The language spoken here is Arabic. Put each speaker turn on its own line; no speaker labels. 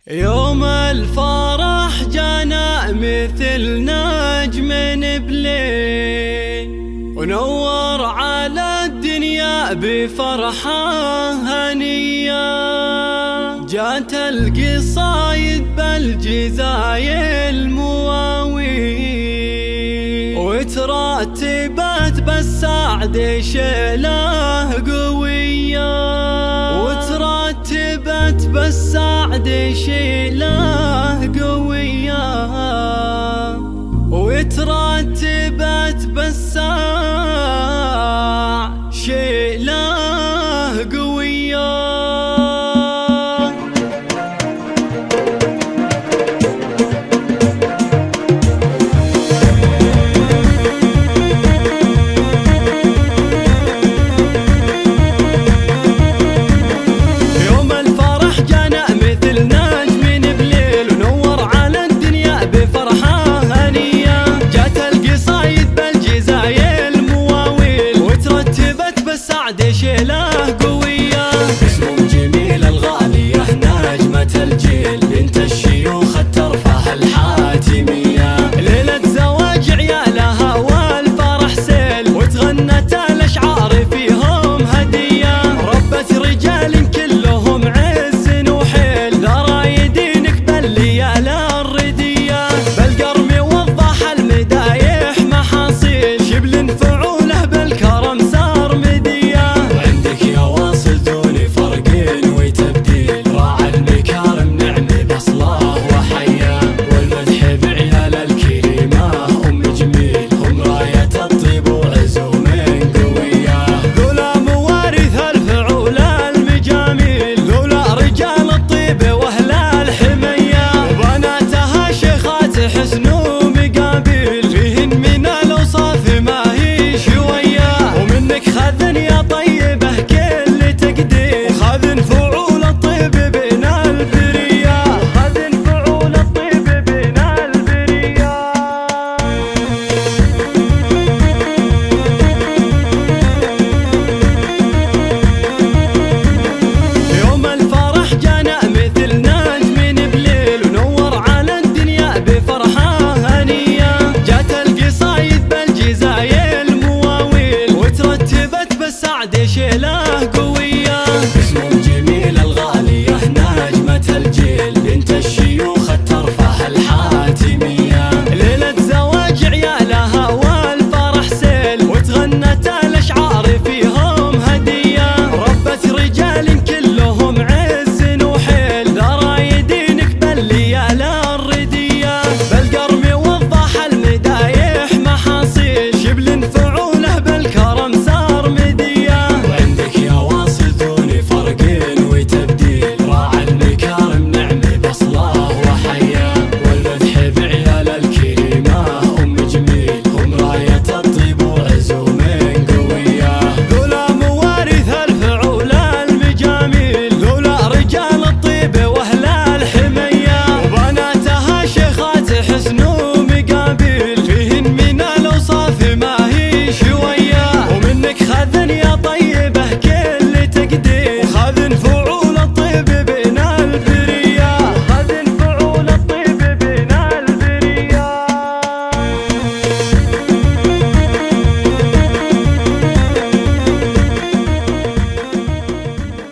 يوم الفرح جانا مثل نجم بليل، ونور على الدنيا بفرحة هنية. جات القصايد بالجزايا المواويل، وترتبت بالسعد شيله قوية، وترتبت بالسعد شيله قوية، وترتبت بالسعد شيله قوية. شيله قوية، اسمه جميل الغالية نجمة الجيل، بنت الشيوخ الترفه الحاتمية. ليلة زواج عيالها والفرح سيل، وتغنت الأشعار فيهم هدية. ربت رجال كلهم عز وحيل، ذرايدينك بالليال الردية. بالقرم وضح المدايح محاصيل، شبل فعوله بالكرم صار مدية. خذن يا طيبه كل تقدير، وخذن فعول الطيب بين البرية، وخذن فعول الطيب بين البرية. يوم الفرح جانا مثل نجم بليل، ونور على الدنيا بفرحة هنية. جات القصايد بالجزايا المواويل، وترتبت بالسعد شيله